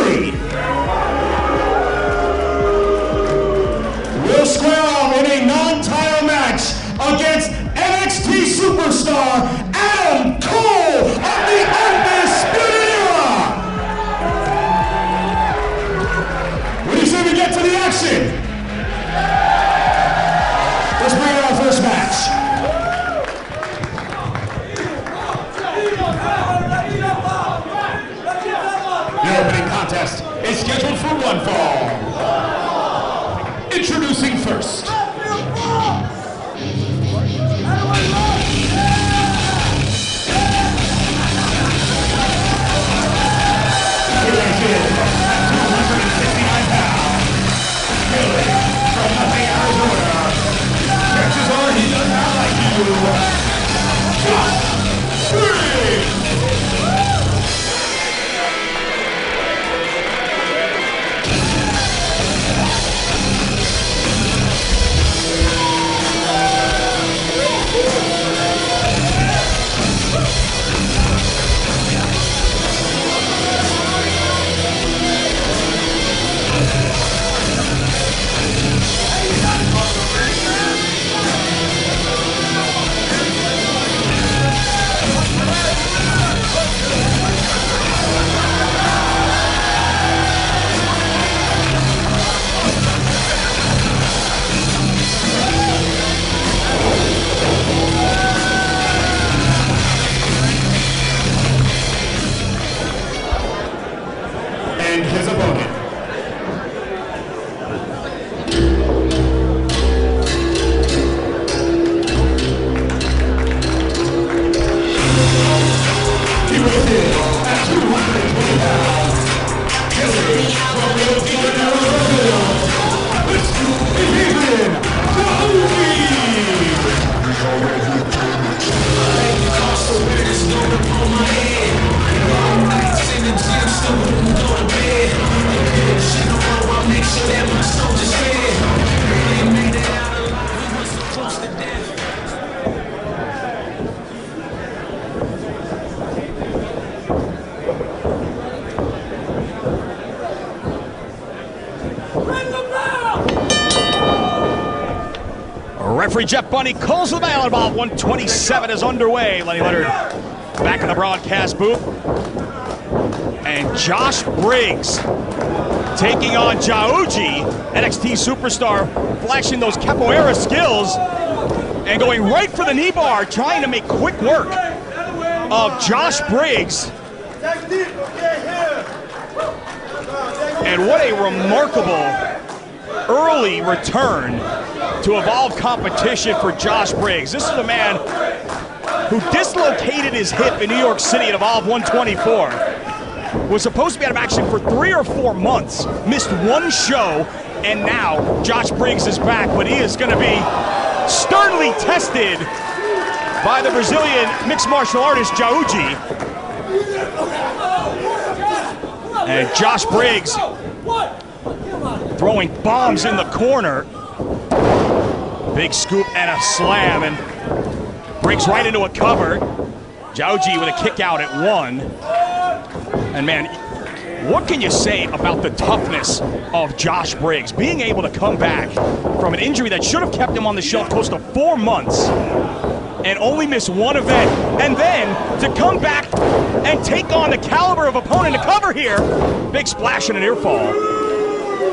3 will square off in a non-title match against NXT superstar Adam Cole of the Undisputed Era. What do you say we get to the action? Let's bring in our first match. The opening contest is scheduled for one fall. Introducing first. And his opponent. He weighs in at 220 pounds. Hailing from the this is Adrian, Jaoude. Referee Jeff Bunny calls the bell at about 127 is underway. Lenny Leonard back in the broadcast booth. And Josh Briggs taking on Jaoude, NXT superstar, flashing those capoeira skills and going right for the knee bar, trying to make quick work of Josh Briggs. And what a remarkable early return to Evolve competition for Josh Briggs. This is a man who dislocated his hip in New York City at Evolve 124. Was supposed to be out of action for 3 or 4 months, missed one show, and now Josh Briggs is back, but he is going to be sternly tested by the Brazilian mixed martial artist Jaoude. And Josh Briggs throwing bombs in the corner. Big scoop and a slam, and Briggs right into a cover. Jaoude with a kick out at 1. And man, what can you say about the toughness of Josh Briggs? Being able to come back from an injury that should have kept him on the shelf close to 4 months and only miss one event, and then to come back and take on the caliber of opponent to cover here. Big splash and an ear fall.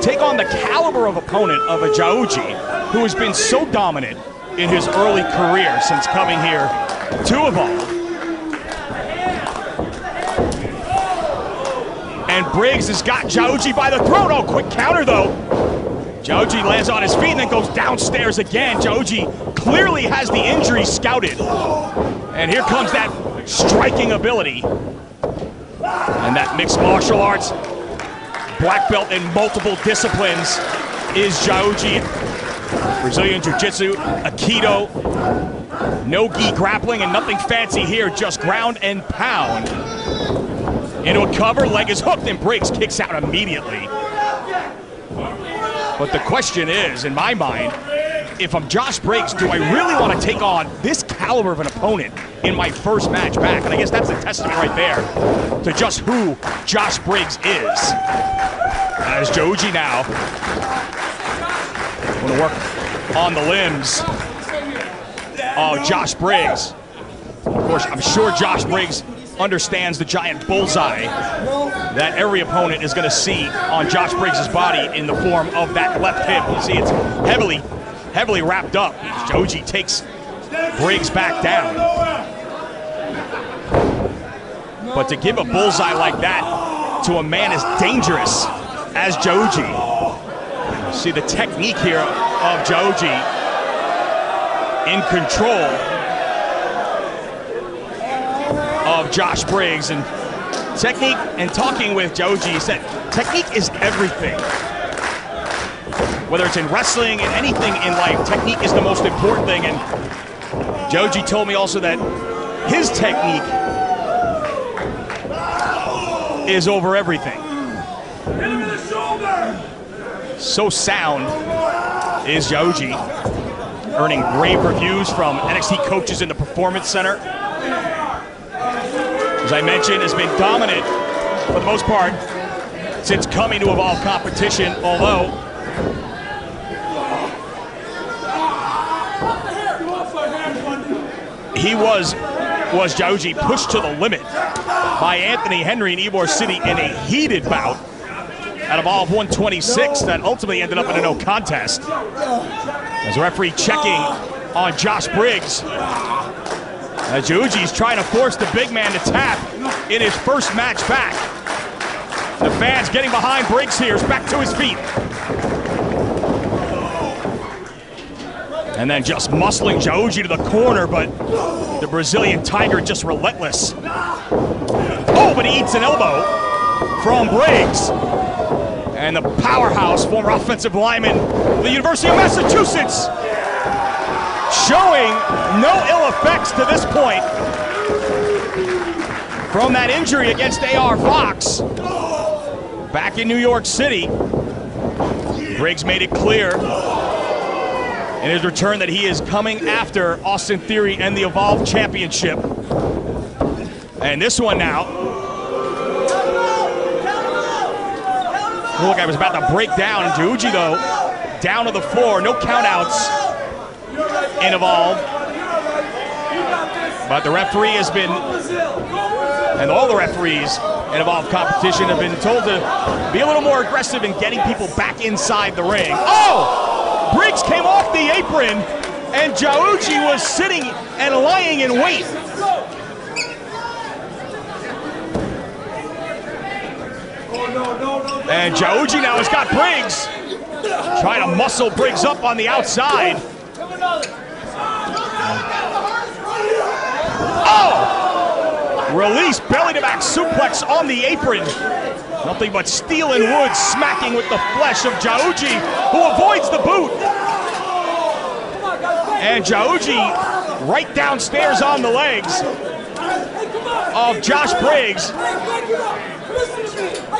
Take on the caliber of opponent of a Jaoude, who has been so dominant in his early career since coming here to Evolve. And Briggs has got Jaoude by the throat. Oh, quick counter though. Jaoude lands on his feet and then goes downstairs again. Jaoude clearly has the injury scouted. And here comes that striking ability. And that mixed martial arts black belt in multiple disciplines is Jaoude. Brazilian Jiu-Jitsu, Aikido, no-gi grappling, and nothing fancy here, just ground and pound. Into a cover, leg is hooked, and Briggs kicks out immediately. But the question is, in my mind, if I'm Josh Briggs, do I really want to take on this caliber of an opponent in my first match back. And I guess that's a testament right there to just who Josh Briggs is. As Jaoude now going to work on the limbs of Josh Briggs. Of course, I'm sure Josh Briggs understands the giant bullseye that every opponent is going to see on Josh Briggs' body in the form of that left hip. You see it's heavily wrapped up. Jaoude takes Briggs back down. But to give a bullseye like that to a man as dangerous as Jaoude, see the technique here of Jaoude in control of Josh Briggs. And technique, and talking with Jaoude, he said technique is everything. Whether it's in wrestling and anything in life, technique is the most important thing. And Jaoude told me also that his technique is over everything. So sound is Jaoude, earning rave reviews from NXT coaches in the Performance Center. As I mentioned, has been dominant for the most part since coming to Evolve competition, although he was Jaoude pushed to the limit by Anthony Henry in Ybor City in a heated bout at Evolve 126 that ultimately ended up in a no contest. As the referee checking on Josh Briggs, as Jaoude's trying to force the big man to tap in his first match back. The fans getting behind Briggs here, back to his feet. And then just muscling Jaoude to the corner, but the Brazilian Tiger just relentless. Oh, but he eats an elbow from Briggs. And the powerhouse, former offensive lineman of the University of Massachusetts, showing no ill effects to this point from that injury against AR Fox back in New York City. Briggs made it clear in his return that he is coming after Austin Theory and the Evolve Championship. And this one now. Look, I was about to break down. Jaoude, though, down to the floor. No countouts in Evolve. But the referee has been, and all the referees in Evolve competition have been told to be a little more aggressive in getting people back inside the ring. Oh! Briggs came off the apron, and Jaoude was sitting and lying in wait. And Jaoude now has got Briggs, trying to muscle Briggs up on the outside. Oh! Release, belly to back suplex on the apron. Nothing but steel and wood smacking with the flesh of Jaoude, who avoids the boot. And Jaoude right downstairs on the legs of Josh Briggs,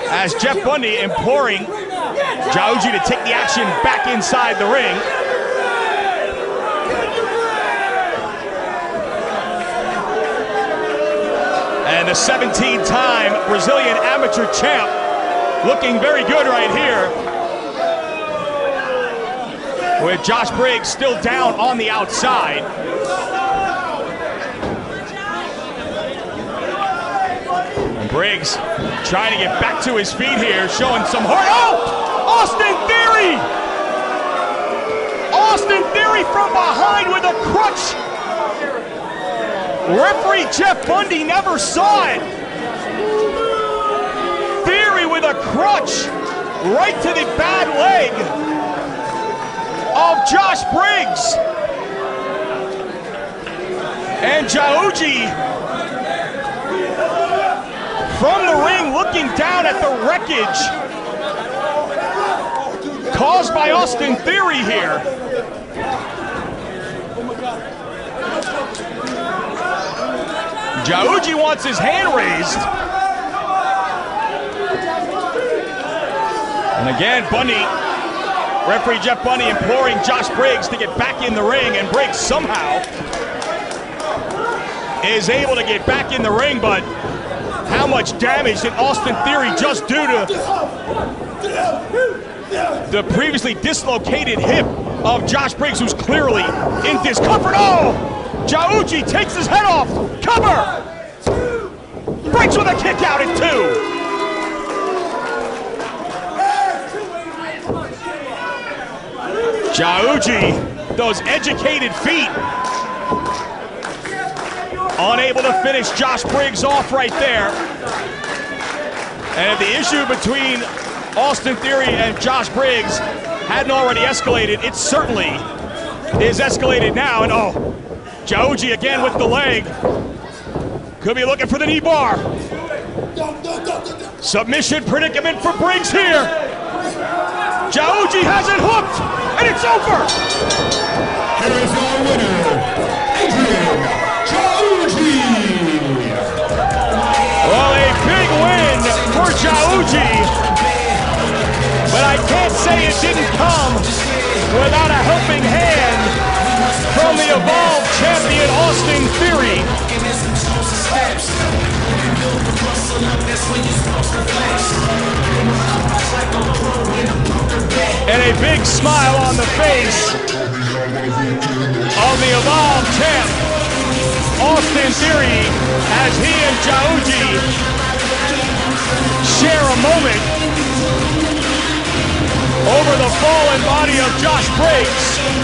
as Jeff Bundy imploring Jaoude to take the action back inside the ring. And the 17-time Brazilian amateur champ looking very good right here, with Josh Briggs still down on the outside. And Briggs trying to get back to his feet here, showing some heart. Oh! Austin Theory! Austin Theory from behind with a crutch. Referee Jeff Bundy never saw it. Theory with a crutch right to the bad leg of Josh Briggs. And Jaoude from the ring looking down at the wreckage caused by Austin Theory here. Jaoude wants his hand raised. And again, Bundy, referee Jeff Bundy imploring Josh Briggs to get back in the ring, and Briggs somehow is able to get back in the ring, but how much damage did Austin Theory just do to the previously dislocated hip of Josh Briggs, who's clearly in discomfort? Oh! Jaoude takes his head off. Cover! Briggs with a kick out at 2. Jaoude, those educated feet. Unable to finish Josh Briggs off right there. And if the issue between Austin Theory and Josh Briggs hadn't already escalated, it certainly is escalated now. And oh, Jaoude again with the leg. Could be looking for the knee bar. Submission predicament for Briggs here. Jaoude has it hooked, and it's over. Here is your winner, Adrian. Well, a big win for Jaoude, but I can't say it didn't come without a helping hand from the Evolve champion, Austin Theory. And a big smile on the face of the Evolve champ, Austin Theory, as he and Jaoude share a moment over the fallen body of Josh Briggs.